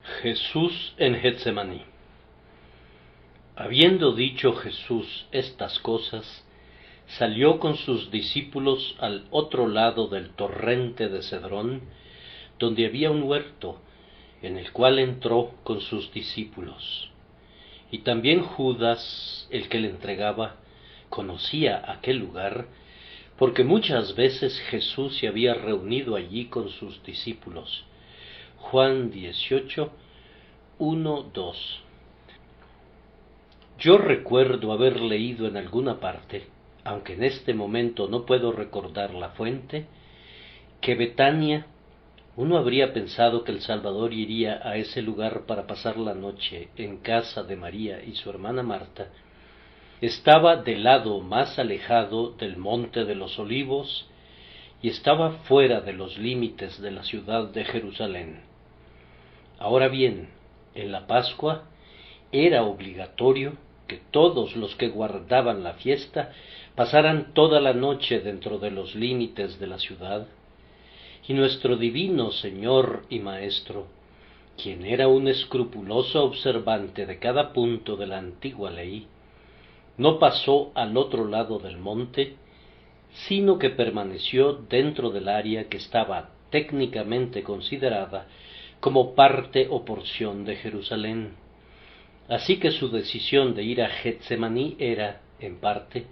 Jesús en Getsemaní. Habiendo dicho Jesús estas cosas, salió con sus discípulos al otro lado del torrente de Cedrón, donde había un huerto, en el cual entró con sus discípulos. Y también Judas, el que le entregaba, conocía aquel lugar, porque muchas veces Jesús se había reunido allí con sus discípulos. Juan 18, 1, 2. Yo recuerdo haber leído en alguna parte, aunque en este momento no puedo recordar la fuente, que Betania, uno habría pensado que el Salvador iría a ese lugar para pasar la noche en casa de María y su hermana Marta, estaba del lado más alejado del Monte de los Olivos y estaba fuera de los límites de la ciudad de Jerusalén. Ahora bien, en la Pascua era obligatorio que todos los que guardaban la fiesta pasaran toda la noche dentro de los límites de la ciudad, y nuestro divino Señor y Maestro, quien era un escrupuloso observante de cada punto de la antigua ley, no pasó al otro lado del monte, sino que permaneció dentro del área que estaba técnicamente considerada como parte o porción de Jerusalén. Así que su decisión de ir a Getsemaní era, en parte,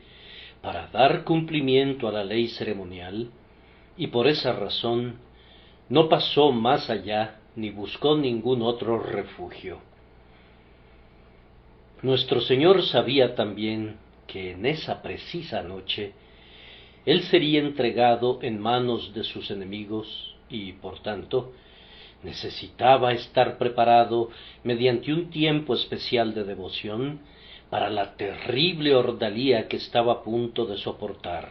para dar cumplimiento a la ley ceremonial, y por esa razón no pasó más allá ni buscó ningún otro refugio. Nuestro Señor sabía también que en esa precisa noche Él sería entregado en manos de sus enemigos y, por tanto, necesitaba estar preparado mediante un tiempo especial de devoción para la terrible ordalía que estaba a punto de soportar.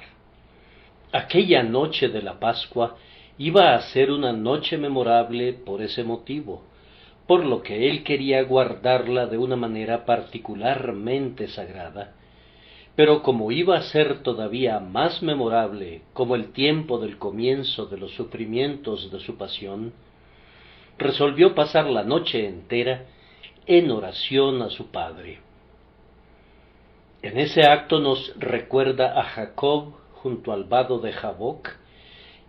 Aquella noche de la Pascua iba a ser una noche memorable por ese motivo, por lo que él quería guardarla de una manera particularmente sagrada, pero como iba a ser todavía más memorable como el tiempo del comienzo de los sufrimientos de su pasión, resolvió pasar la noche entera en oración a su Padre. En ese acto nos recuerda a Jacob junto al vado de Jaboc,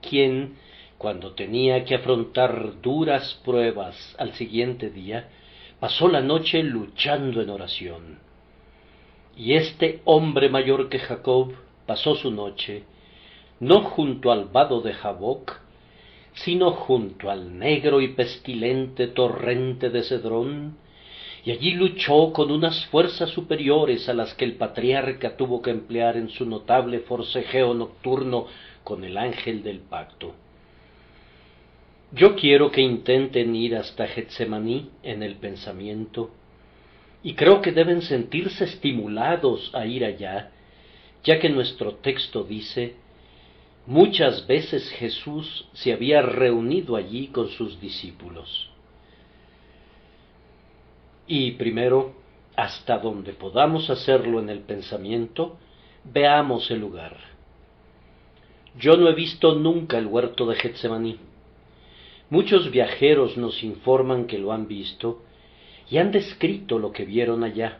quien, cuando tenía que afrontar duras pruebas al siguiente día, pasó la noche luchando en oración. Y este hombre mayor que Jacob pasó su noche, no junto al vado de Jaboc, sino junto al negro y pestilente torrente de Cedrón, y allí luchó con unas fuerzas superiores a las que el patriarca tuvo que emplear en su notable forcejeo nocturno con el ángel del pacto. Yo quiero que intenten ir hasta Getsemaní en el pensamiento, y creo que deben sentirse estimulados a ir allá, ya que nuestro texto dice: muchas veces Jesús se había reunido allí con sus discípulos. Y primero, hasta donde podamos hacerlo en el pensamiento, veamos el lugar. Yo no he visto nunca el huerto de Getsemaní. Muchos viajeros nos informan que lo han visto y han descrito lo que vieron allá.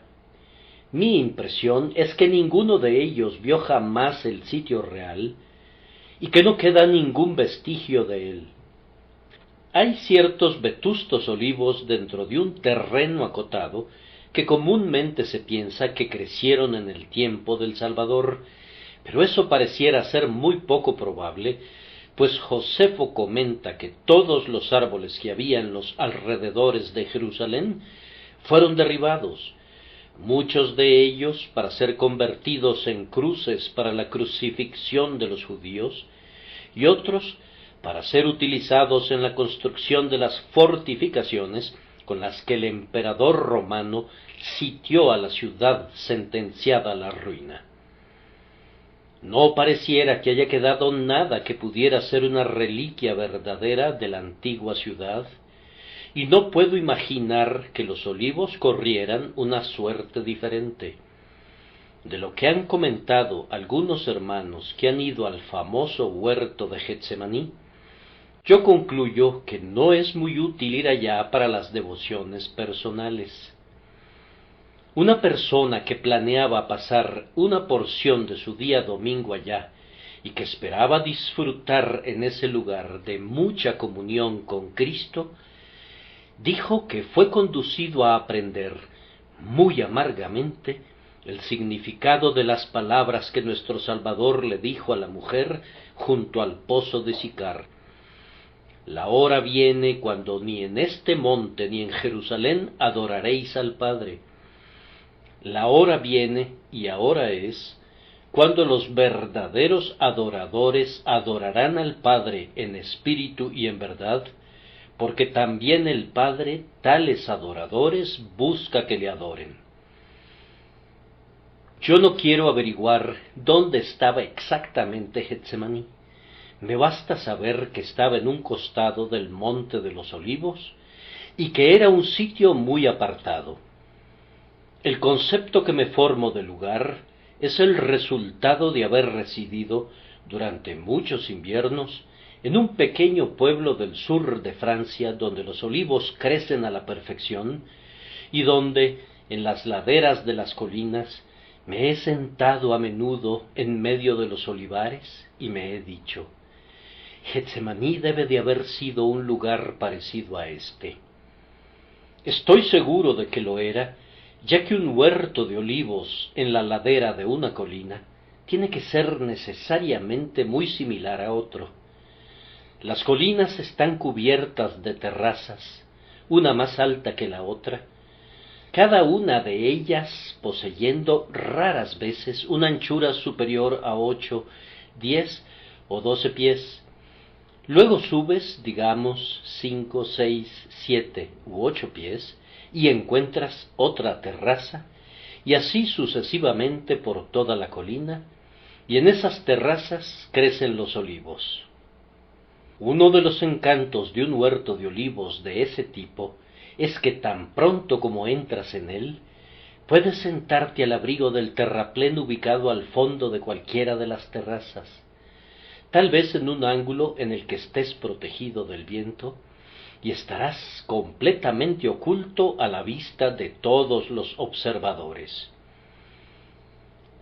Mi impresión es que ninguno de ellos vio jamás el sitio real y que no queda ningún vestigio de él. Hay ciertos vetustos olivos dentro de un terreno acotado que comúnmente se piensa que crecieron en el tiempo del Salvador, pero eso pareciera ser muy poco probable, pues Josefo comenta que todos los árboles que había en los alrededores de Jerusalén fueron derribados, muchos de ellos para ser convertidos en cruces para la crucifixión de los judíos, y otros para ser utilizados en la construcción de las fortificaciones con las que el emperador romano sitió a la ciudad sentenciada a la ruina. No pareciera que haya quedado nada que pudiera ser una reliquia verdadera de la antigua ciudad, y no puedo imaginar que los olivos corrieran una suerte diferente. De lo que han comentado algunos hermanos que han ido al famoso huerto de Getsemaní, Yo concluyo que no es muy útil ir allá para las devociones personales. Una persona que planeaba pasar una porción de su día domingo allá y que esperaba disfrutar en ese lugar de mucha comunión con Cristo, dijo que fue conducido a aprender muy amargamente el significado de las palabras que nuestro Salvador le dijo a la mujer junto al pozo de Sicar. La hora viene cuando ni en este monte ni en Jerusalén adoraréis al Padre. La hora viene, y ahora es, cuando los verdaderos adoradores adorarán al Padre en espíritu y en verdad, porque también el Padre tales adoradores busca que le adoren. Yo no quiero averiguar dónde estaba exactamente Getsemaní. Me basta saber que estaba en un costado del Monte de los Olivos y que era un sitio muy apartado. El concepto que me formo del lugar es el resultado de haber residido durante muchos inviernos en un pequeño pueblo del sur de Francia donde los olivos crecen a la perfección y donde, en las laderas de las colinas, me he sentado a menudo en medio de los olivares y me he dicho: Getsemaní debe de haber sido un lugar parecido a este. Estoy seguro de que lo era, ya que un huerto de olivos en la ladera de una colina tiene que ser necesariamente muy similar a otro. Las colinas están cubiertas de terrazas, una más alta que la otra, cada una de ellas poseyendo raras veces una anchura superior a 8, 10 o 12 pies. Luego subes, digamos, 5, 6, 7 u 8 pies, y encuentras otra terraza, y así sucesivamente por toda la colina, y en esas terrazas crecen los olivos. Uno de los encantos de un huerto de olivos de ese tipo es que tan pronto como entras en él, puedes sentarte al abrigo del terraplén ubicado al fondo de cualquiera de las terrazas, tal vez en un ángulo en el que estés protegido del viento, y estarás completamente oculto a la vista de todos los observadores.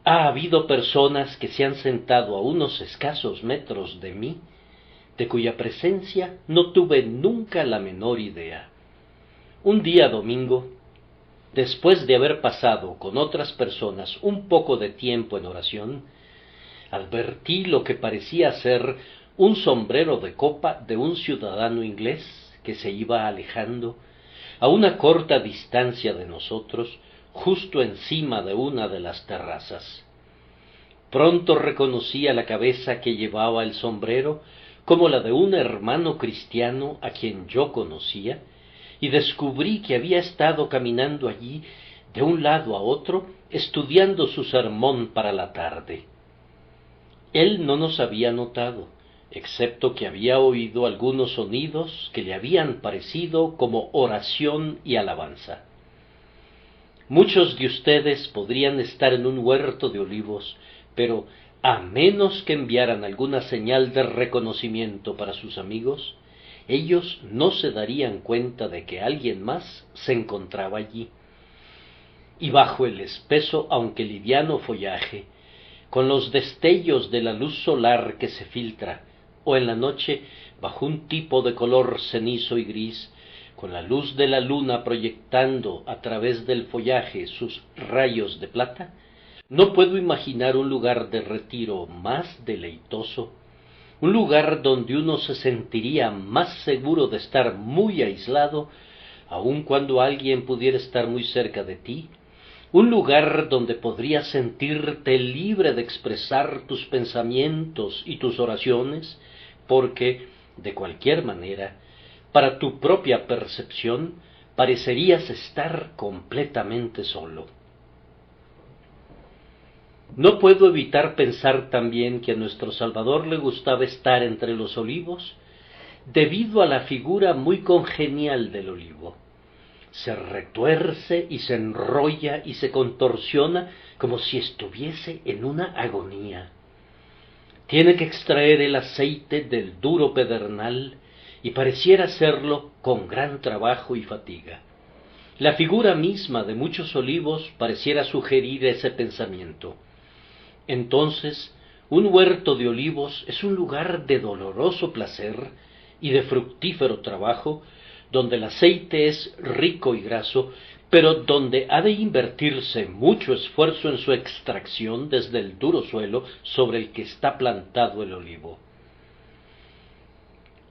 Ha habido personas que se han sentado a unos escasos metros de mí, de cuya presencia no tuve nunca la menor idea. Un día domingo, después de haber pasado con otras personas un poco de tiempo en oración, advertí lo que parecía ser un sombrero de copa de un ciudadano inglés que se iba alejando a una corta distancia de nosotros, justo encima de una de las terrazas. Pronto reconocí a la cabeza que llevaba el sombrero como la de un hermano cristiano a quien yo conocía, y descubrí que había estado caminando allí de un lado a otro, estudiando su sermón para la tarde. Él no nos había notado, excepto que había oído algunos sonidos que le habían parecido como oración y alabanza. Muchos de ustedes podrían estar en un huerto de olivos, pero a menos que enviaran alguna señal de reconocimiento para sus amigos, ellos no se darían cuenta de que alguien más se encontraba allí. Y bajo el espeso, aunque liviano follaje, con los destellos de la luz solar que se filtra, o en la noche, bajo un tipo de color cenizo y gris, con la luz de la luna proyectando a través del follaje sus rayos de plata, no puedo imaginar un lugar de retiro más deleitoso, un lugar donde uno se sentiría más seguro de estar muy aislado, aun cuando alguien pudiera estar muy cerca de ti, un lugar donde podrías sentirte libre de expresar tus pensamientos y tus oraciones, porque, de cualquier manera, para tu propia percepción, parecerías estar completamente solo. No puedo evitar pensar también que a nuestro Salvador le gustaba estar entre los olivos, debido a la figura muy congenial del olivo. Se retuerce y se enrolla y se contorsiona como si estuviese en una agonía. Tiene que extraer el aceite del duro pedernal y pareciera serlo con gran trabajo y fatiga. La figura misma de muchos olivos pareciera sugerir ese pensamiento. Entonces, un huerto de olivos es un lugar de doloroso placer y de fructífero trabajo, donde el aceite es rico y graso, pero donde ha de invertirse mucho esfuerzo en su extracción desde el duro suelo sobre el que está plantado el olivo.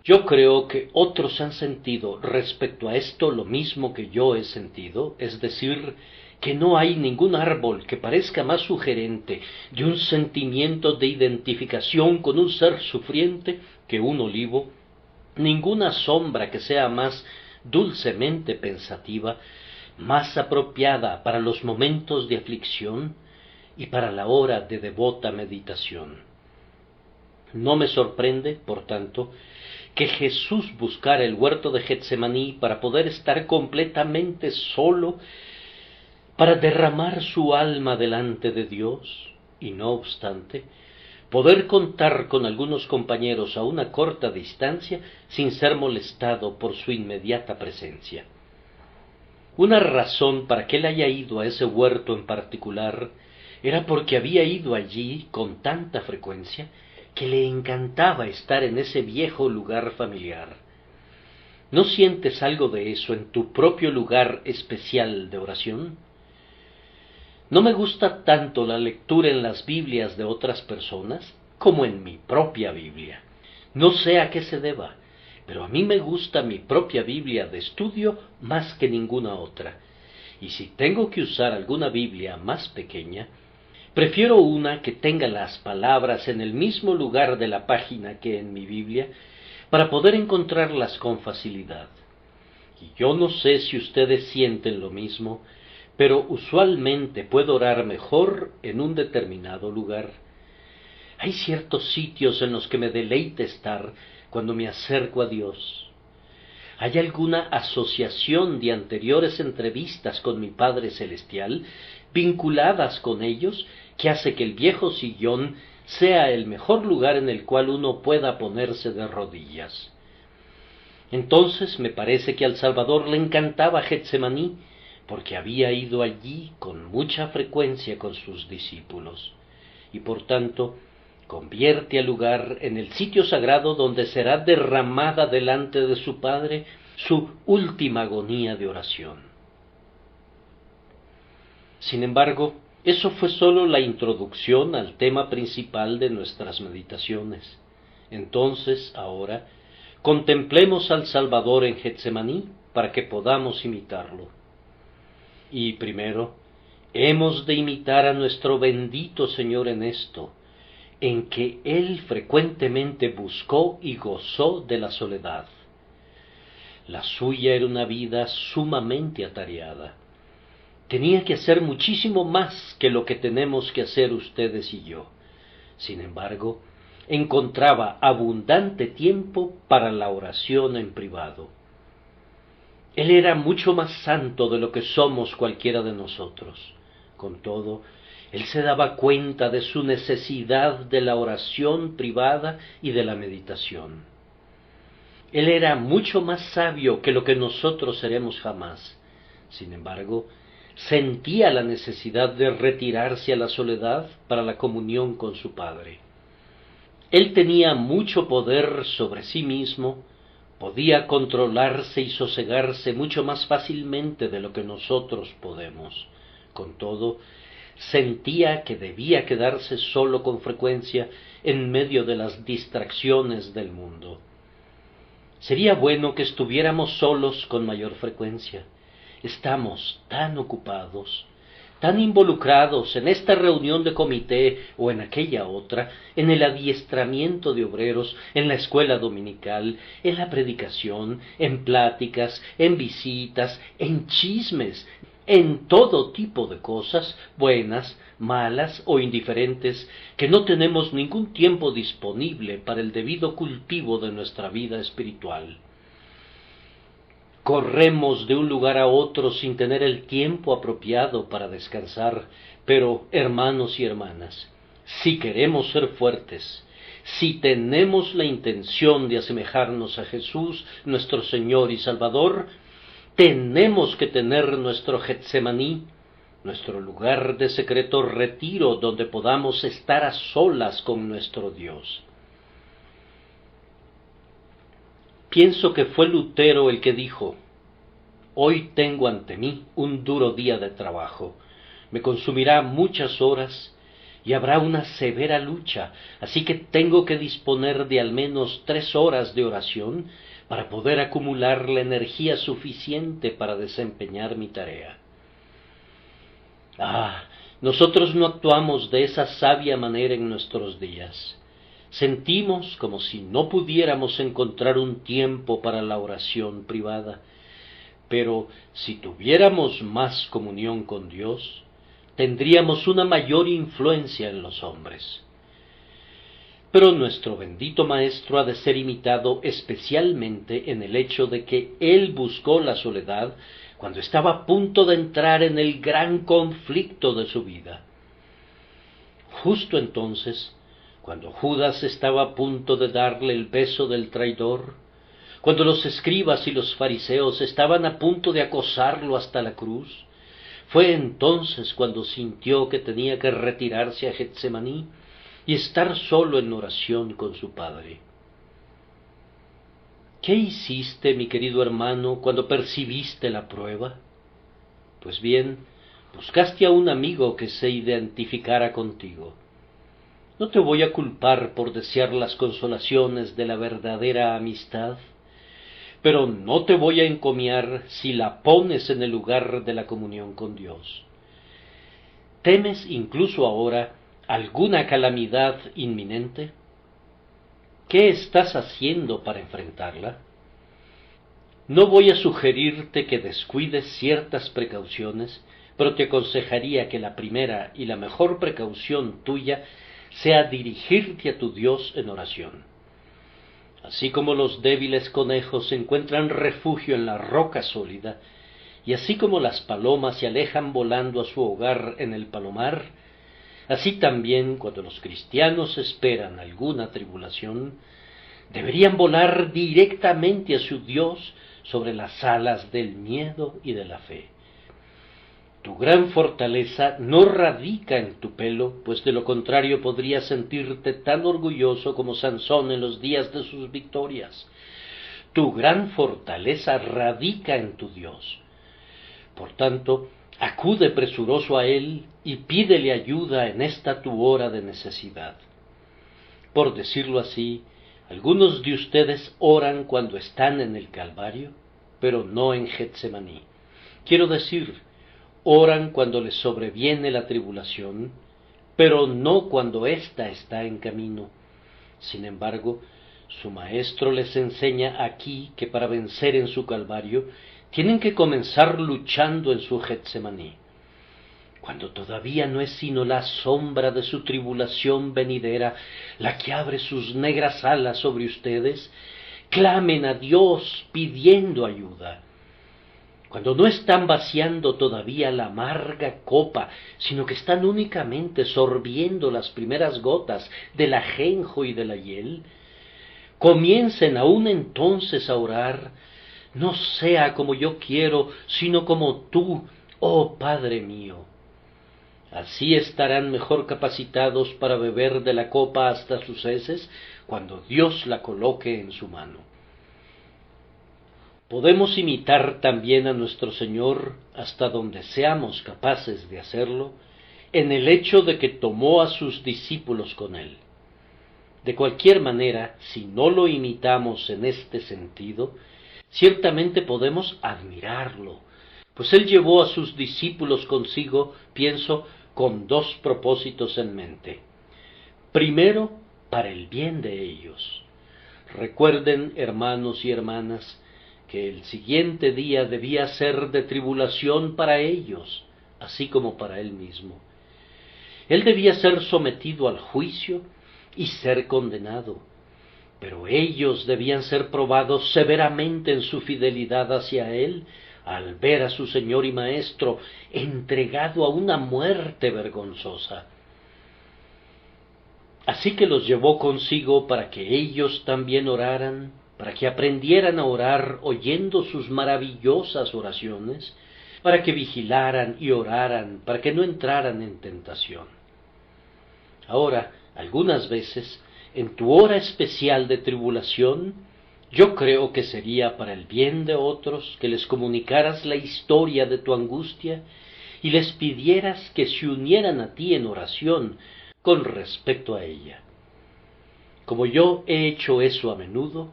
Yo creo que otros han sentido respecto a esto lo mismo que yo he sentido, es decir, que no hay ningún árbol que parezca más sugerente de un sentimiento de identificación con un ser sufriente que un olivo, ninguna sombra que sea más dulcemente pensativa, más apropiada para los momentos de aflicción y para la hora de devota meditación. No me sorprende, por tanto, que Jesús buscara el huerto de Getsemaní para poder estar completamente solo, para derramar su alma delante de Dios, y no obstante, poder contar con algunos compañeros a una corta distancia sin ser molestado por su inmediata presencia. Una razón para que él haya ido a ese huerto en particular era porque había ido allí con tanta frecuencia que le encantaba estar en ese viejo lugar familiar. ¿No sientes algo de eso en tu propio lugar especial de oración? No me gusta tanto la lectura en las Biblias de otras personas como en mi propia Biblia. No sé a qué se deba, pero a mí me gusta mi propia Biblia de estudio más que ninguna otra. Y si tengo que usar alguna Biblia más pequeña, prefiero una que tenga las palabras en el mismo lugar de la página que en mi Biblia, para poder encontrarlas con facilidad. Y yo no sé si ustedes sienten lo mismo, pero usualmente puedo orar mejor en un determinado lugar. Hay ciertos sitios en los que me deleita estar cuando me acerco a Dios. ¿Hay alguna asociación de anteriores entrevistas con mi Padre Celestial, vinculadas con ellos, que hace que el viejo sillón sea el mejor lugar en el cual uno pueda ponerse de rodillas? Entonces me parece que al Salvador le encantaba Getsemaní, porque había ido allí con mucha frecuencia con sus discípulos, y por tanto convierte al lugar en el sitio sagrado donde será derramada delante de su Padre su última agonía de oración. Sin embargo, eso fue sólo la introducción al tema principal de nuestras meditaciones. Entonces, ahora, contemplemos al Salvador en Getsemaní para que podamos imitarlo. Y primero, hemos de imitar a nuestro bendito Señor en esto, en que Él frecuentemente buscó y gozó de la soledad. La suya era una vida sumamente atareada. Tenía que hacer muchísimo más que lo que tenemos que hacer ustedes y yo. Sin embargo, encontraba abundante tiempo para la oración en privado. Él era mucho más santo de lo que somos cualquiera de nosotros. Con todo, Él se daba cuenta de su necesidad de la oración privada y de la meditación. Él era mucho más sabio que lo que nosotros seremos jamás. Sin embargo, sentía la necesidad de retirarse a la soledad para la comunión con su Padre. Él tenía mucho poder sobre sí mismo, podía controlarse y sosegarse mucho más fácilmente de lo que nosotros podemos. Con todo, sentía que debía quedarse solo con frecuencia en medio de las distracciones del mundo. Sería bueno que estuviéramos solos con mayor frecuencia. Estamos tan ocupados, tan involucrados en esta reunión de comité o en aquella otra, en el adiestramiento de obreros, en la escuela dominical, en la predicación, en pláticas, en visitas, en chismes, en todo tipo de cosas, buenas, malas o indiferentes, que no tenemos ningún tiempo disponible para el debido cultivo de nuestra vida espiritual. Corremos de un lugar a otro sin tener el tiempo apropiado para descansar, pero, hermanos y hermanas, si queremos ser fuertes, si tenemos la intención de asemejarnos a Jesús, nuestro Señor y Salvador, tenemos que tener nuestro Getsemaní, nuestro lugar de secreto retiro donde podamos estar a solas con nuestro Dios. Pienso que fue Lutero el que dijo: hoy tengo ante mí un duro día de trabajo, me consumirá muchas horas y habrá una severa lucha, así que tengo que disponer de al menos 3 horas de oración para poder acumular la energía suficiente para desempeñar mi tarea. Nosotros no actuamos de esa sabia manera en nuestros días. Sentimos como si no pudiéramos encontrar un tiempo para la oración privada, pero si tuviéramos más comunión con Dios, tendríamos una mayor influencia en los hombres. Pero nuestro bendito Maestro ha de ser imitado especialmente en el hecho de que Él buscó la soledad cuando estaba a punto de entrar en el gran conflicto de su vida. Justo entonces, cuando Judas estaba a punto de darle el beso del traidor, cuando los escribas y los fariseos estaban a punto de acosarlo hasta la cruz, fue entonces cuando sintió que tenía que retirarse a Getsemaní y estar solo en oración con su Padre. ¿Qué hiciste, mi querido hermano, cuando percibiste la prueba? Pues bien, buscaste a un amigo que se identificara contigo. No te voy a culpar por desear las consolaciones de la verdadera amistad, pero no te voy a encomiar si la pones en el lugar de la comunión con Dios. ¿Temes incluso ahora alguna calamidad inminente? ¿Qué estás haciendo para enfrentarla? No voy a sugerirte que descuides ciertas precauciones, pero te aconsejaría que la primera y la mejor precaución tuya sea dirigirte a tu Dios en oración. Así como los débiles conejos encuentran refugio en la roca sólida, y así como las palomas se alejan volando a su hogar en el palomar, así también cuando los cristianos esperan alguna tribulación, deberían volar directamente a su Dios sobre las alas del miedo y de la fe. Tu gran fortaleza no radica en tu pelo, pues de lo contrario podrías sentirte tan orgulloso como Sansón en los días de sus victorias. Tu gran fortaleza radica en tu Dios. Por tanto, acude presuroso a Él y pídele ayuda en esta tu hora de necesidad. Por decirlo así, algunos de ustedes oran cuando están en el Calvario, pero no en Getsemaní. Quiero decir, oran cuando les sobreviene la tribulación, pero no cuando ésta está en camino. Sin embargo, su Maestro les enseña aquí que para vencer en su Calvario, tienen que comenzar luchando en su Getsemaní. Cuando todavía no es sino la sombra de su tribulación venidera la que abre sus negras alas sobre ustedes, clamen a Dios pidiendo ayuda. Cuando no están vaciando todavía la amarga copa, sino que están únicamente sorbiendo las primeras gotas del ajenjo y de la hiel, comiencen aún entonces a orar: no sea como yo quiero, sino como tú, oh Padre mío. Así estarán mejor capacitados para beber de la copa hasta sus heces, cuando Dios la coloque en su mano. Podemos imitar también a nuestro Señor, hasta donde seamos capaces de hacerlo, en el hecho de que tomó a sus discípulos con Él. De cualquier manera, si no lo imitamos en este sentido, ciertamente podemos admirarlo, pues Él llevó a sus discípulos consigo, pienso, con 2 propósitos en mente. Primero, para el bien de ellos. Recuerden, hermanos y hermanas, que el siguiente día debía ser de tribulación para ellos, así como para Él mismo. Él debía ser sometido al juicio y ser condenado, pero ellos debían ser probados severamente en su fidelidad hacia Él, al ver a su Señor y Maestro entregado a una muerte vergonzosa. Así que los llevó consigo para que ellos también oraran, para que aprendieran a orar oyendo sus maravillosas oraciones, para que vigilaran y oraran, para que no entraran en tentación. Ahora, algunas veces, en tu hora especial de tribulación, yo creo que sería para el bien de otros que les comunicaras la historia de tu angustia y les pidieras que se unieran a ti en oración con respecto a ella. Como yo he hecho eso a menudo,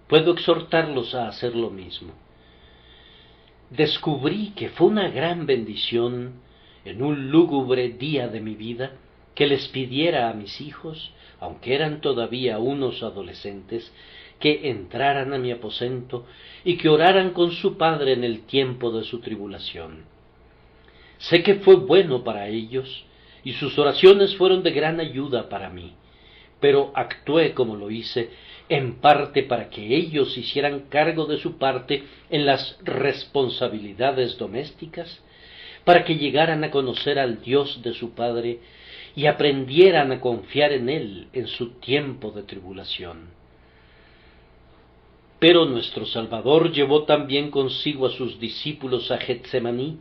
puedo exhortarlos a hacer lo mismo. Descubrí que fue una gran bendición en un lúgubre día de mi vida que les pidiera a mis hijos, aunque eran todavía unos adolescentes, que entraran a mi aposento y que oraran con su padre en el tiempo de su tribulación. Sé que fue bueno para ellos, y sus oraciones fueron de gran ayuda para mí, pero actué como lo hice, en parte para que ellos hicieran cargo de su parte en las responsabilidades domésticas, para que llegaran a conocer al Dios de su Padre y aprendieran a confiar en Él en su tiempo de tribulación. Pero nuestro Salvador llevó también consigo a sus discípulos a Getsemaní,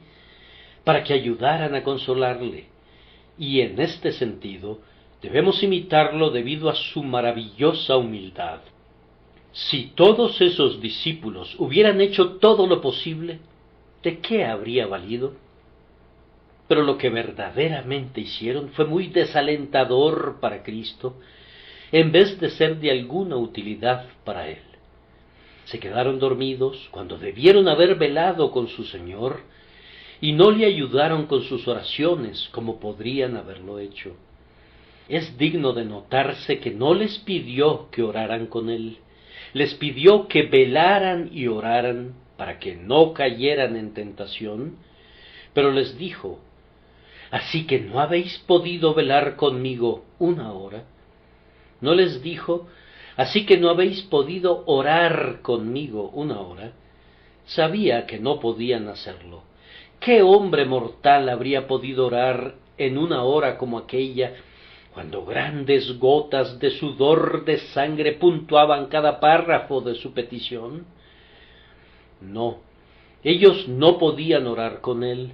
para que ayudaran a consolarle, y en este sentido debemos imitarlo debido a su maravillosa humildad. Si todos esos discípulos hubieran hecho todo lo posible, ¿de qué habría valido? Pero lo que verdaderamente hicieron fue muy desalentador para Cristo, en vez de ser de alguna utilidad para Él. Se quedaron dormidos cuando debieron haber velado con su Señor, y no le ayudaron con sus oraciones como podrían haberlo hecho. Es digno de notarse que no les pidió que oraran con Él, les pidió que velaran y oraran para que no cayeran en tentación, pero les dijo: ¿así que no habéis podido velar conmigo una hora? No les dijo: ¿así que no habéis podido orar conmigo una hora? Sabía que no podían hacerlo. ¿Qué hombre mortal habría podido orar en una hora como aquella, cuando grandes gotas de sudor de sangre puntuaban cada párrafo de su petición? No, ellos no podían orar con Él,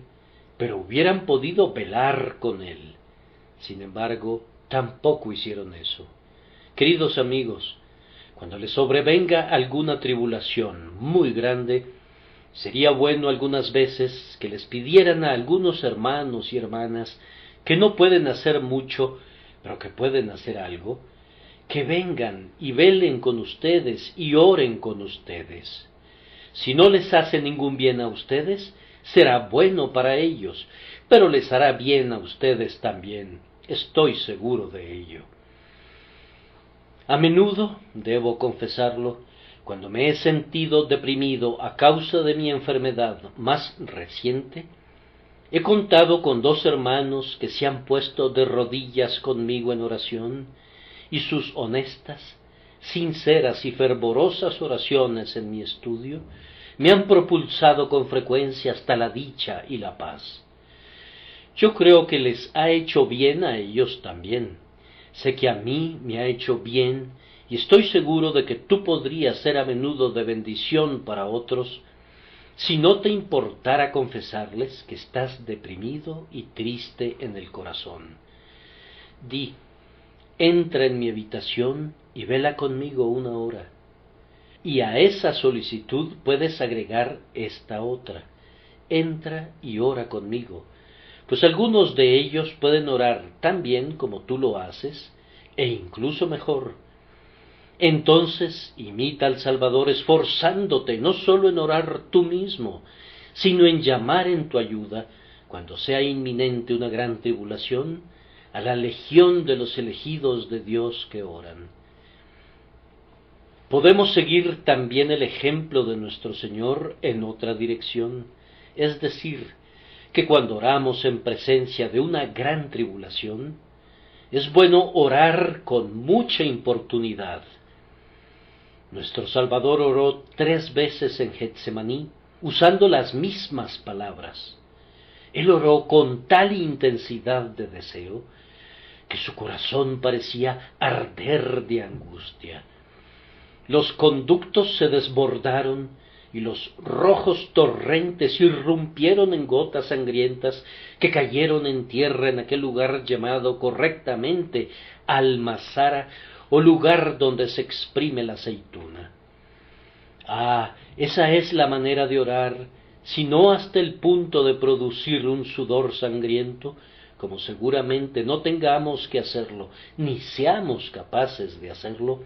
pero hubieran podido velar con Él. Sin embargo, tampoco hicieron eso. Queridos amigos, cuando les sobrevenga alguna tribulación muy grande, sería bueno algunas veces que les pidieran a algunos hermanos y hermanas que no pueden hacer mucho, pero que pueden hacer algo, que vengan y velen con ustedes y oren con ustedes. Si no les hace ningún bien a ustedes, será bueno para ellos, pero les hará bien a ustedes también, estoy seguro de ello. A menudo, debo confesarlo, cuando me he sentido deprimido a causa de mi enfermedad más reciente, he contado con 2 hermanos que se han puesto de rodillas conmigo en oración, y sus honestas, sinceras y fervorosas oraciones en mi estudio me han propulsado con frecuencia hasta la dicha y la paz. Yo creo que les ha hecho bien a ellos también. Sé que a mí me ha hecho bien, y estoy seguro de que tú podrías ser a menudo de bendición para otros, si no te importara confesarles que estás deprimido y triste en el corazón. Di: entra en mi habitación y vela conmigo una hora. Y a esa solicitud puedes agregar esta otra: entra y ora conmigo, pues algunos de ellos pueden orar tan bien como tú lo haces, e incluso mejor. Entonces imita al Salvador esforzándote no sólo en orar tú mismo, sino en llamar en tu ayuda, cuando sea inminente una gran tribulación, a la legión de los elegidos de Dios que oran. Podemos seguir también el ejemplo de nuestro Señor en otra dirección, es decir, que cuando oramos en presencia de una gran tribulación, es bueno orar con mucha importunidad. Nuestro Salvador oró 3 veces en Getsemaní, usando las mismas palabras. Él oró con tal intensidad de deseo, que su corazón parecía arder de angustia. Los conductos se desbordaron y los rojos torrentes irrumpieron en gotas sangrientas que cayeron en tierra en aquel lugar llamado correctamente Almazara, o lugar donde se exprime la aceituna. Ah, esa es la manera de orar, si no hasta el punto de producir un sudor sangriento, como seguramente no tengamos que hacerlo, ni seamos capaces de hacerlo,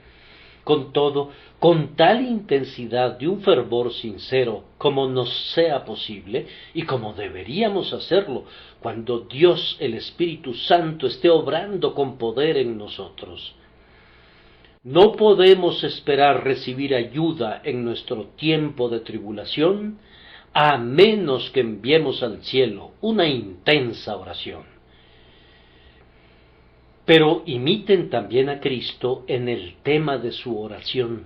con todo, con tal intensidad de un fervor sincero como nos sea posible y como deberíamos hacerlo cuando Dios el Espíritu Santo esté obrando con poder en nosotros. No podemos esperar recibir ayuda en nuestro tiempo de tribulación a menos que enviemos al cielo una intensa oración. Pero imiten también a Cristo en el tema de su oración.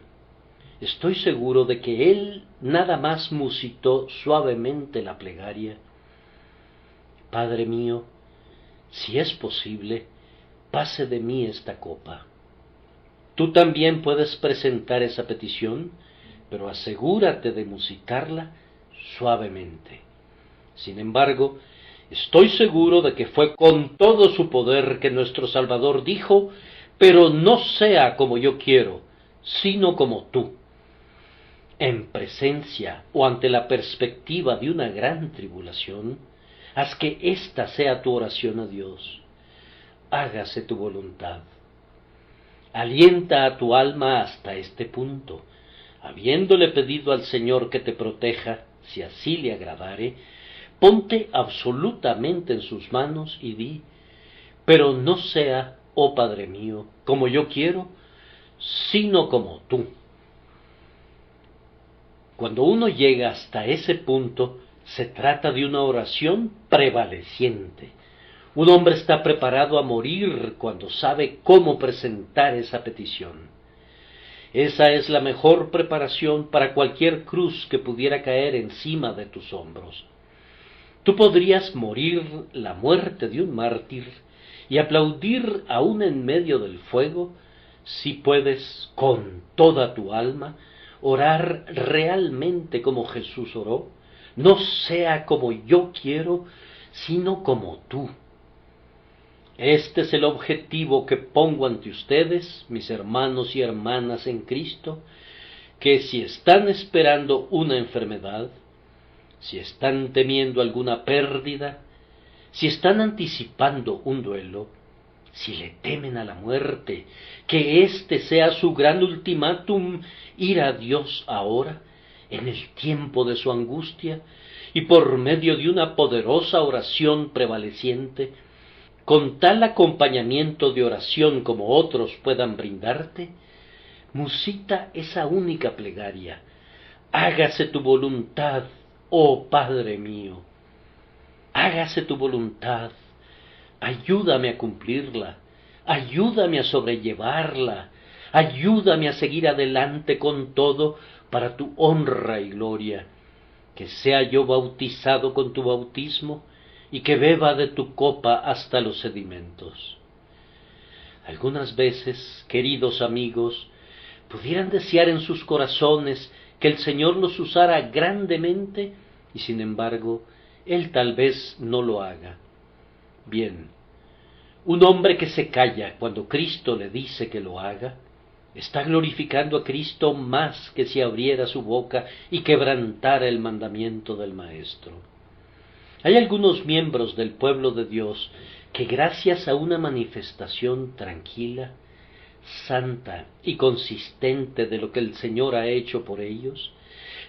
Estoy seguro de que Él nada más musitó suavemente la plegaria: Padre mío, si es posible, pase de mí esta copa. Tú también puedes presentar esa petición, pero asegúrate de musitarla suavemente. Sin embargo, estoy seguro de que fue con todo su poder que nuestro Salvador dijo: pero no sea como yo quiero, sino como tú. En presencia o ante la perspectiva de una gran tribulación, haz que ésta sea tu oración a Dios. Hágase tu voluntad. Alienta a tu alma hasta este punto, habiéndole pedido al Señor que te proteja, si así le agradare. Ponte absolutamente en sus manos y di: pero no sea, oh Padre mío, como yo quiero, sino como tú. Cuando uno llega hasta ese punto, se trata de una oración prevaleciente. Un hombre está preparado a morir cuando sabe cómo presentar esa petición. Esa es la mejor preparación para cualquier cruz que pudiera caer encima de tus hombros. Tú podrías morir la muerte de un mártir y aplaudir aún en medio del fuego, si puedes con toda tu alma orar realmente como Jesús oró: no sea como yo quiero, sino como tú. Este es el objetivo que pongo ante ustedes, mis hermanos y hermanas en Cristo, que si están esperando una enfermedad, si están temiendo alguna pérdida, si están anticipando un duelo, si le temen a la muerte, que este sea su gran ultimátum: ir a Dios ahora, en el tiempo de su angustia, y por medio de una poderosa oración prevaleciente, con tal acompañamiento de oración como otros puedan brindarte, musita esa única plegaria: hágase tu voluntad, oh Padre mío. Hágase tu voluntad, ayúdame a cumplirla, ayúdame a sobrellevarla, ayúdame a seguir adelante con todo para tu honra y gloria, que sea yo bautizado con tu bautismo y que beba de tu copa hasta los sedimentos. Algunas veces, queridos amigos, pudieran desear en sus corazones que el Señor los usara grandemente, y sin embargo, Él tal vez no lo haga. Bien, un hombre que se calla cuando Cristo le dice que lo haga, está glorificando a Cristo más que si abriera su boca y quebrantara el mandamiento del Maestro. Hay algunos miembros del pueblo de Dios que, gracias a una manifestación tranquila, santa y consistente de lo que el Señor ha hecho por ellos,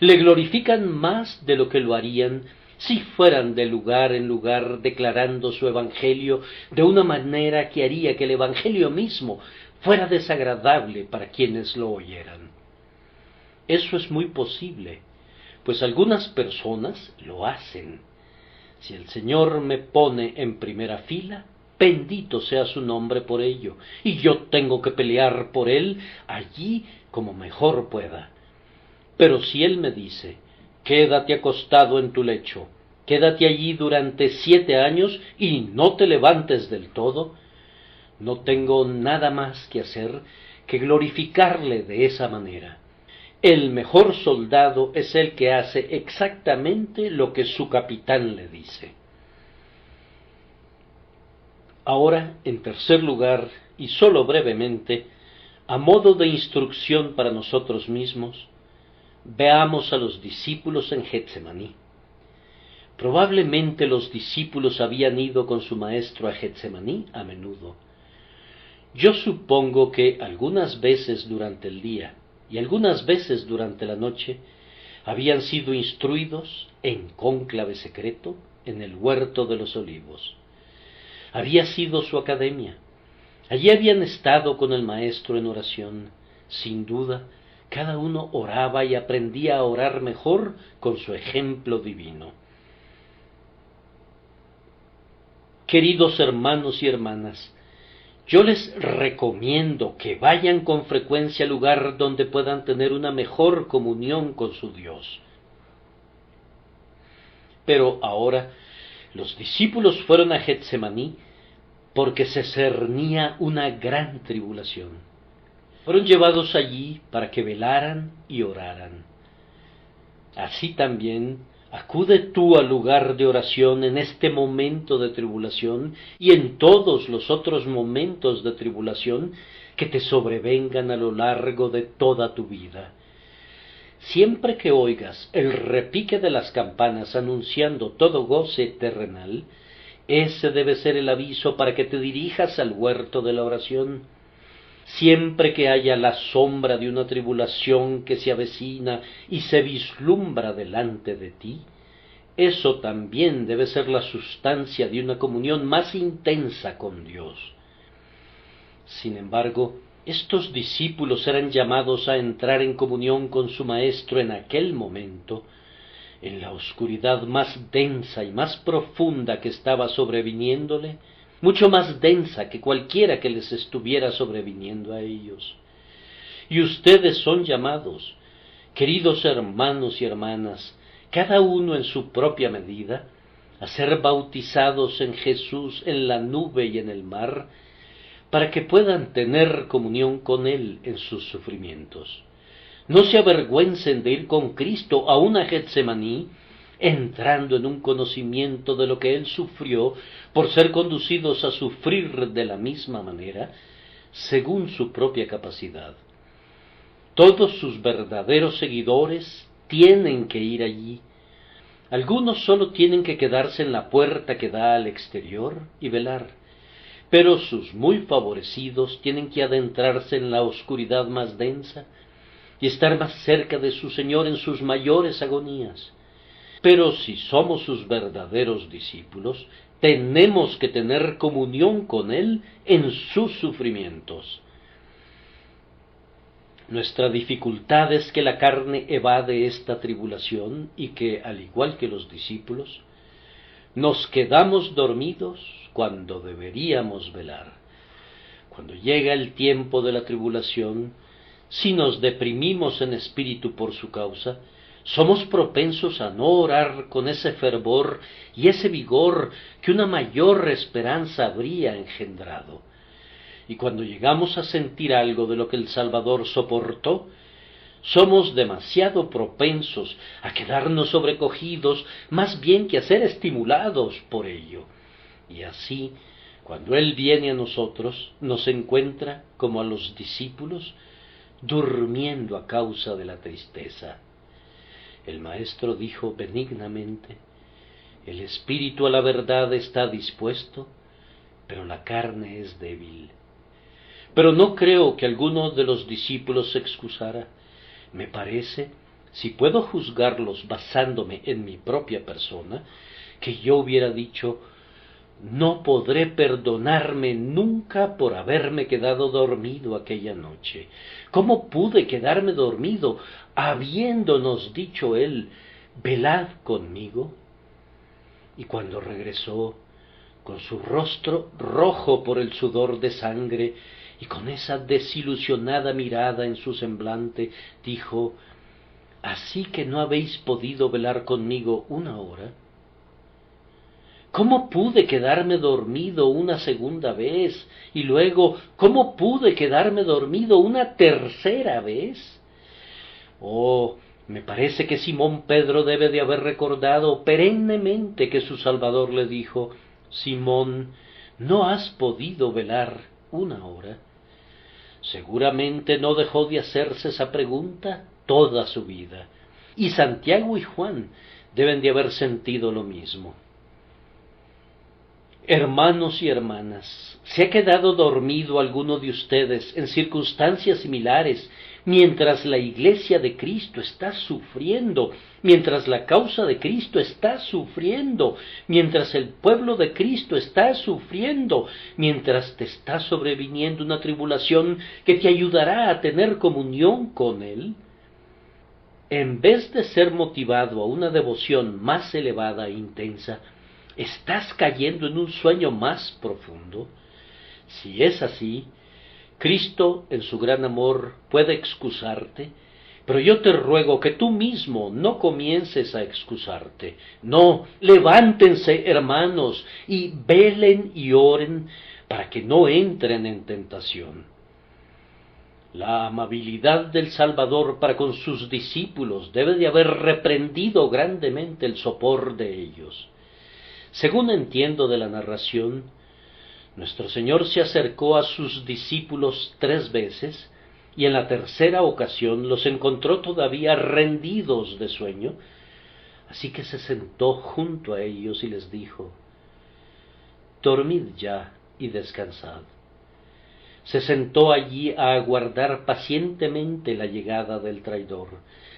le glorifican más de lo que lo harían si fueran de lugar en lugar declarando su evangelio de una manera que haría que el evangelio mismo fuera desagradable para quienes lo oyeran. Eso es muy posible, pues algunas personas lo hacen. Si el Señor me pone en primera fila, bendito sea su nombre por ello, y yo tengo que pelear por Él allí como mejor pueda. Pero si Él me dice: quédate acostado en tu lecho, quédate allí durante 7 años y no te levantes del todo, No tengo nada más que hacer que glorificarle de esa manera. El mejor soldado es el que hace exactamente lo que su capitán le dice. Ahora, en tercer lugar, y sólo brevemente, a modo de instrucción para nosotros mismos, veamos a los discípulos en Getsemaní. Probablemente los discípulos habían ido con su maestro a Getsemaní a menudo. Yo supongo que algunas veces durante el día y algunas veces durante la noche habían sido instruidos en cónclave secreto en el huerto de los olivos. Había sido su academia. Allí habían estado con el maestro en oración. Sin duda, cada uno oraba y aprendía a orar mejor con su ejemplo divino. Queridos hermanos y hermanas, yo les recomiendo que vayan con frecuencia al lugar donde puedan tener una mejor comunión con su Dios. Pero ahora los discípulos fueron a Getsemaní porque se cernía una gran tribulación. Fueron llevados allí para que velaran y oraran. Así también, acude tú al lugar de oración en este momento de tribulación y en todos los otros momentos de tribulación que te sobrevengan a lo largo de toda tu vida. Siempre que oigas el repique de las campanas anunciando todo goce terrenal, ese debe ser el aviso para que te dirijas al huerto de la oración. Siempre que haya la sombra de una tribulación que se avecina y se vislumbra delante de ti, eso también debe ser la sustancia de una comunión más intensa con Dios. Sin embargo, estos discípulos eran llamados a entrar en comunión con su Maestro en aquel momento, en la oscuridad más densa y más profunda que estaba sobreviniéndole, mucho más densa que cualquiera que les estuviera sobreviniendo a ellos. Y ustedes son llamados, queridos hermanos y hermanas, cada uno en su propia medida, a ser bautizados en Jesús en la nube y en el mar, para que puedan tener comunión con Él en sus sufrimientos. No se avergüencen de ir con Cristo a una Getsemaní, entrando en un conocimiento de lo que Él sufrió por ser conducidos a sufrir de la misma manera, según su propia capacidad. Todos sus verdaderos seguidores tienen que ir allí. Algunos solo tienen que quedarse en la puerta que da al exterior y velar, pero sus muy favorecidos tienen que adentrarse en la oscuridad más densa y estar más cerca de su Señor en sus mayores agonías. Pero si somos sus verdaderos discípulos, tenemos que tener comunión con Él en sus sufrimientos. Nuestra dificultad es que la carne evade esta tribulación y que, al igual que los discípulos, nos quedamos dormidos cuando deberíamos velar. Cuando llega el tiempo de la tribulación, si nos deprimimos en espíritu por su causa, somos propensos a no orar con ese fervor y ese vigor que una mayor esperanza habría engendrado. Y cuando llegamos a sentir algo de lo que el Salvador soportó, somos demasiado propensos a quedarnos sobrecogidos más bien que a ser estimulados por ello. Y así, cuando Él viene a nosotros, nos encuentra, como a los discípulos, durmiendo a causa de la tristeza. El Maestro dijo benignamente: el espíritu a la verdad está dispuesto, pero la carne es débil. Pero no creo que alguno de los discípulos se excusara. Me parece, si puedo juzgarlos basándome en mi propia persona, que yo hubiera dicho: no podré perdonarme nunca por haberme quedado dormido aquella noche. ¿Cómo pude quedarme dormido, habiéndonos dicho Él: velad conmigo? Y cuando regresó, con su rostro rojo por el sudor de sangre y con esa desilusionada mirada en su semblante, dijo: ¿así que no habéis podido velar conmigo una hora? ¿Cómo pude quedarme dormido una segunda vez? Y luego, ¿cómo pude quedarme dormido una tercera vez? Oh, me parece que Simón Pedro debe de haber recordado perennemente que su Salvador le dijo: Simón, ¿no has podido velar una hora? Seguramente no dejó de hacerse esa pregunta toda su vida, y Santiago y Juan deben de haber sentido lo mismo. Hermanos y hermanas, ¿se ha quedado dormido alguno de ustedes en circunstancias similares mientras la Iglesia de Cristo está sufriendo, mientras la causa de Cristo está sufriendo, mientras el pueblo de Cristo está sufriendo, mientras te está sobreviniendo una tribulación que te ayudará a tener comunión con Él? En vez de ser motivado a una devoción más elevada e intensa, ¿estás cayendo en un sueño más profundo? Si es así, Cristo, en su gran amor, puede excusarte, pero yo te ruego que tú mismo no comiences a excusarte. No, levántense, hermanos, y velen y oren para que no entren en tentación. La amabilidad del Salvador para con sus discípulos debe de haber reprendido grandemente el sopor de ellos. Según entiendo de la narración, nuestro Señor se acercó a sus discípulos 3 veces, y en la tercera ocasión los encontró todavía rendidos de sueño, así que se sentó junto a ellos y les dijo: dormid ya y descansad. Se sentó allí a aguardar pacientemente la llegada del traidor,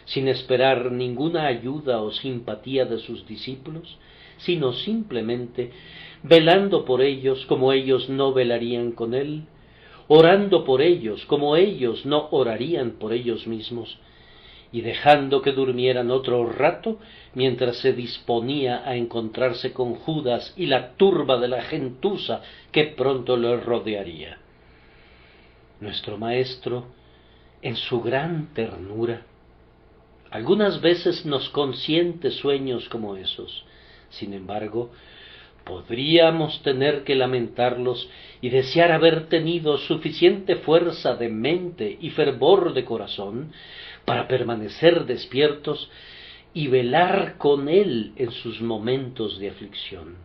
sin esperar ninguna ayuda o simpatía de sus discípulos, sino simplemente velando por ellos como ellos no velarían con él, orando por ellos como ellos no orarían por ellos mismos, y dejando que durmieran otro rato mientras se disponía a encontrarse con Judas y la turba de la gentuza que pronto le rodearía. Nuestro Maestro, en su gran ternura, algunas veces nos consiente sueños como esos. Sin embargo, podríamos tener que lamentarlos y desear haber tenido suficiente fuerza de mente y fervor de corazón para permanecer despiertos y velar con Él en sus momentos de aflicción.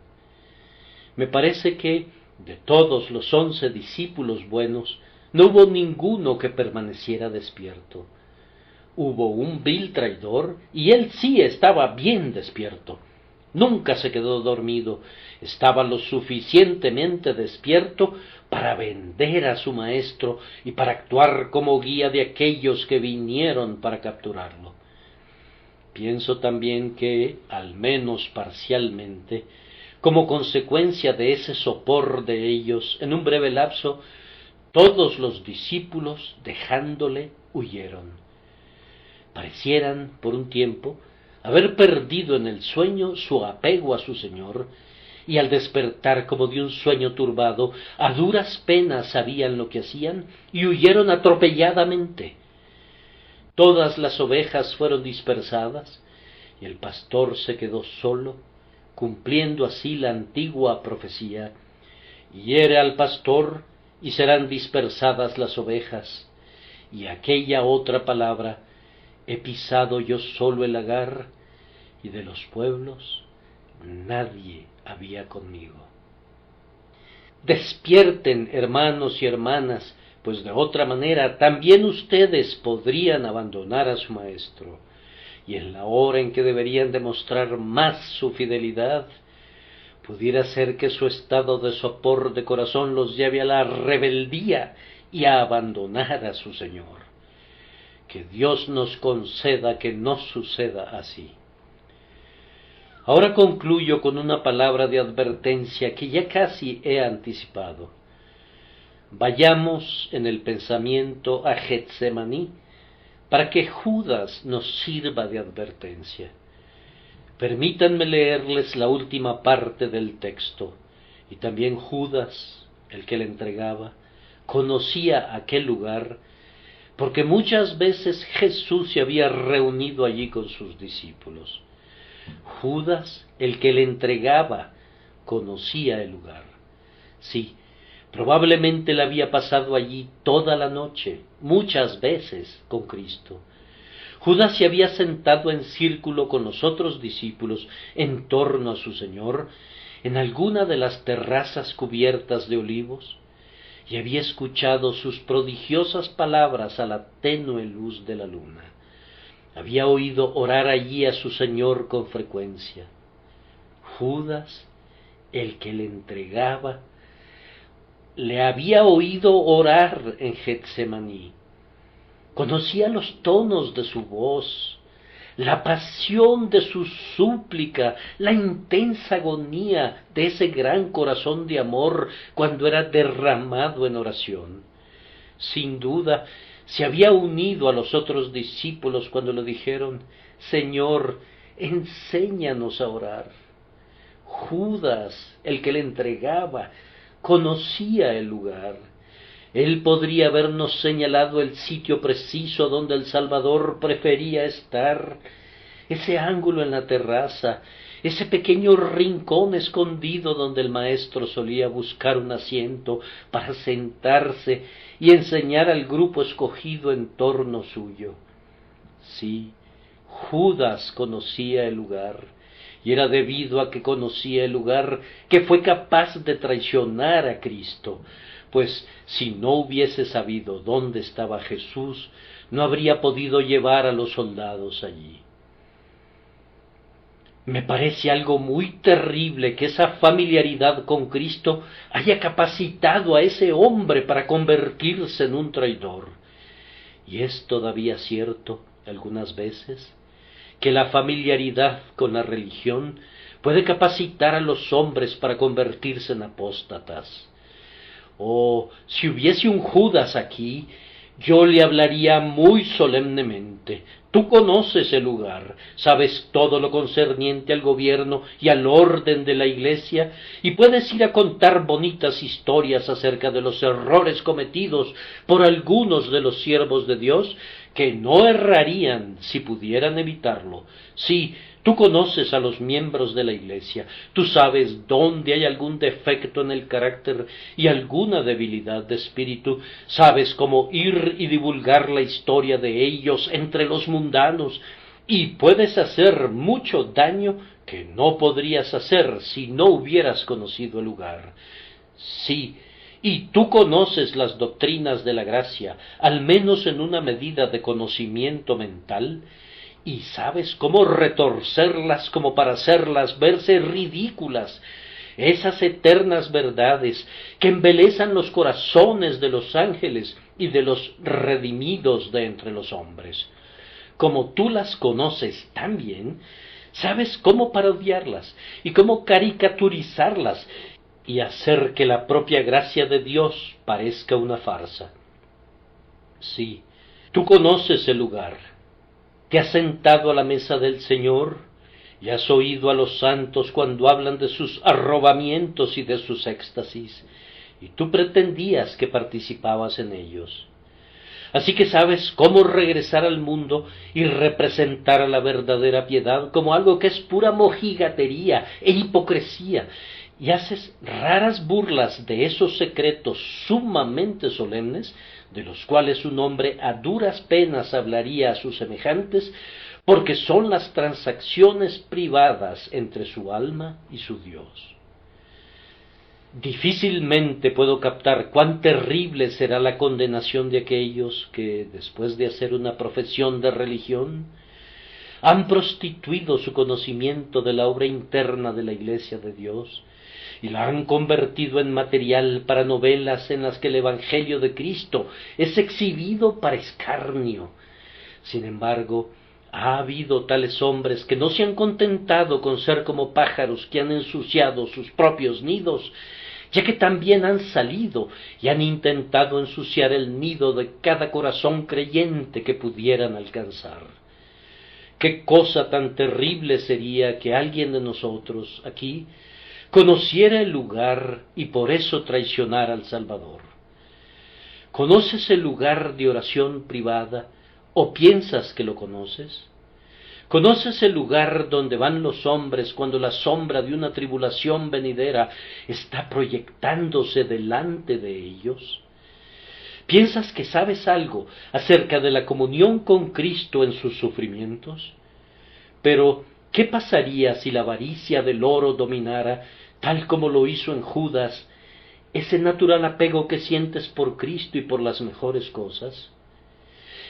Me parece que, de todos los 11 discípulos buenos, no hubo ninguno que permaneciera despierto. Hubo un vil traidor, y él sí estaba bien despierto. Nunca se quedó dormido, estaba lo suficientemente despierto para vender a su maestro y para actuar como guía de aquellos que vinieron para capturarlo. Pienso también que, al menos parcialmente, como consecuencia de ese sopor de ellos, en un breve lapso, todos los discípulos, dejándole, huyeron. Parecieran, por un tiempo, haber perdido en el sueño su apego a su Señor, y al despertar como de un sueño turbado, a duras penas sabían lo que hacían, y huyeron atropelladamente. Todas las ovejas fueron dispersadas, y el pastor se quedó solo, cumpliendo así la antigua profecía: hiere al pastor, y serán dispersadas las ovejas. Y aquella otra palabra: he pisado yo solo el lagar, y de los pueblos nadie había conmigo. Despierten, hermanos y hermanas, pues de otra manera también ustedes podrían abandonar a su maestro, y en la hora en que deberían demostrar más su fidelidad, pudiera ser que su estado de sopor de corazón los lleve a la rebeldía y a abandonar a su Señor. Que Dios nos conceda que no suceda así. Ahora concluyo con una palabra de advertencia que ya casi he anticipado. Vayamos en el pensamiento a Getsemaní para que Judas nos sirva de advertencia. Permítanme leerles la última parte del texto, y también Judas, el que le entregaba, conocía aquel lugar, porque muchas veces Jesús se había reunido allí con sus discípulos. Judas, el que le entregaba, conocía el lugar. Sí, probablemente le había pasado allí toda la noche, muchas veces, con Cristo. Judas se había sentado en círculo con los otros discípulos en torno a su Señor en alguna de las terrazas cubiertas de olivos, y había escuchado sus prodigiosas palabras a la tenue luz de la luna. Había oído orar allí a su Señor con frecuencia. Judas, el que le entregaba, le había oído orar en Getsemaní. Conocía los tonos de su voz, la pasión de su súplica, la intensa agonía de ese gran corazón de amor cuando era derramado en oración. Sin duda, se había unido a los otros discípulos cuando le dijeron: Señor, enséñanos a orar. Judas, el que le entregaba, conocía el lugar. Él podría habernos señalado el sitio preciso donde el Salvador prefería estar, ese ángulo en la terraza, ese pequeño rincón escondido donde el Maestro solía buscar un asiento para sentarse y enseñar al grupo escogido en torno suyo. Sí, Judas conocía el lugar, y era debido a que conocía el lugar que fue capaz de traicionar a Cristo, pues si no hubiese sabido dónde estaba Jesús, no habría podido llevar a los soldados allí. Me parece algo muy terrible que esa familiaridad con Cristo haya capacitado a ese hombre para convertirse en un traidor. Y es todavía cierto, algunas veces, que la familiaridad con la religión puede capacitar a los hombres para convertirse en apóstatas. Oh, si hubiese un Judas aquí, yo le hablaría muy solemnemente. Tú conoces el lugar, sabes todo lo concerniente al gobierno y al orden de la Iglesia, y puedes ir a contar bonitas historias acerca de los errores cometidos por algunos de los siervos de Dios, que no errarían si pudieran evitarlo. Sí, tú conoces a los miembros de la Iglesia, tú sabes dónde hay algún defecto en el carácter y alguna debilidad de espíritu, sabes cómo ir y divulgar la historia de ellos entre los mundanos, y puedes hacer mucho daño que no podrías hacer si no hubieras conocido el lugar. Sí, y tú conoces las doctrinas de la gracia, al menos en una medida de conocimiento mental, y sabes cómo retorcerlas como para hacerlas verse ridículas, esas eternas verdades que embelezan los corazones de los ángeles y de los redimidos de entre los hombres. Como tú las conoces tan bien, sabes cómo parodiarlas y cómo caricaturizarlas y hacer que la propia gracia de Dios parezca una farsa. Sí, tú conoces el lugar, te has sentado a la mesa del Señor y has oído a los santos cuando hablan de sus arrobamientos y de sus éxtasis, y tú pretendías que participabas en ellos. Así que sabes cómo regresar al mundo y representar a la verdadera piedad como algo que es pura mojigatería e hipocresía, y haces raras burlas de esos secretos sumamente solemnes, de los cuales un hombre a duras penas hablaría a sus semejantes, porque son las transacciones privadas entre su alma y su Dios. Difícilmente puedo captar cuán terrible será la condenación de aquellos que, después de hacer una profesión de religión, han prostituido su conocimiento de la obra interna de la Iglesia de Dios, y la han convertido en material para novelas en las que el Evangelio de Cristo es exhibido para escarnio. Sin embargo, ha habido tales hombres que no se han contentado con ser como pájaros que han ensuciado sus propios nidos, ya que también han salido y han intentado ensuciar el nido de cada corazón creyente que pudieran alcanzar. Qué cosa tan terrible sería que alguien de nosotros aquí conociera el lugar y por eso traicionara al Salvador. ¿Conoces el lugar de oración privada o piensas que lo conoces? ¿Conoces el lugar donde van los hombres cuando la sombra de una tribulación venidera está proyectándose delante de ellos? ¿Piensas que sabes algo acerca de la comunión con Cristo en sus sufrimientos? Pero, ¿qué pasaría si la avaricia del oro dominara, tal como lo hizo en Judas, ese natural apego que sientes por Cristo y por las mejores cosas?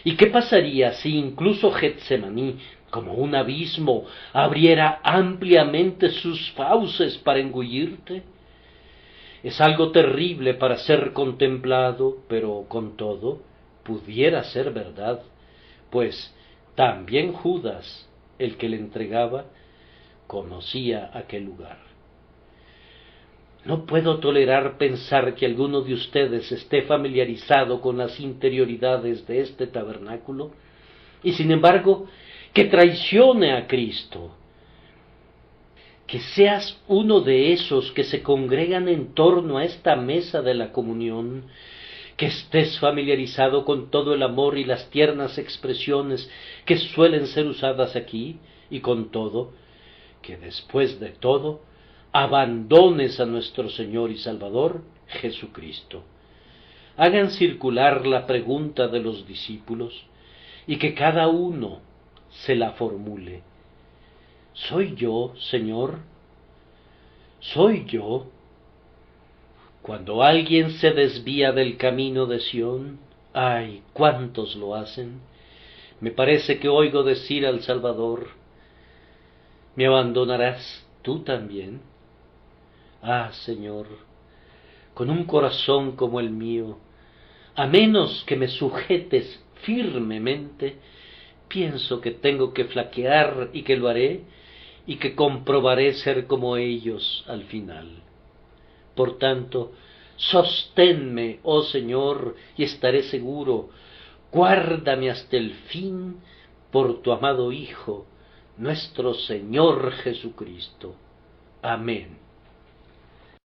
¿Y qué pasaría si incluso Getsemaní, como un abismo, abriera ampliamente sus fauces para engullirte? Es algo terrible para ser contemplado, pero con todo pudiera ser verdad, pues también Judas, el que le entregaba, conocía aquel lugar. No puedo tolerar pensar que alguno de ustedes esté familiarizado con las interioridades de este tabernáculo y sin embargo que traicione a Cristo. Que seas uno de esos que se congregan en torno a esta mesa de la comunión, que estés familiarizado con todo el amor y las tiernas expresiones que suelen ser usadas aquí, y con todo, que después de todo, abandones a nuestro Señor y Salvador, Jesucristo. Hagan circular la pregunta de los discípulos, y que cada uno se la formule. ¿Soy yo, Señor? ¿Soy yo? Cuando alguien se desvía del camino de Sión, ¡ay, cuántos lo hacen! Me parece que oigo decir al Salvador, ¿me abandonarás tú también? Ah, Señor, con un corazón como el mío, a menos que me sujetes firmemente, pienso que tengo que flaquear y que lo haré, y que comprobaré ser como ellos al final. Por tanto, sosténme, oh Señor, y estaré seguro, guárdame hasta el fin por tu amado Hijo, nuestro Señor Jesucristo. Amén.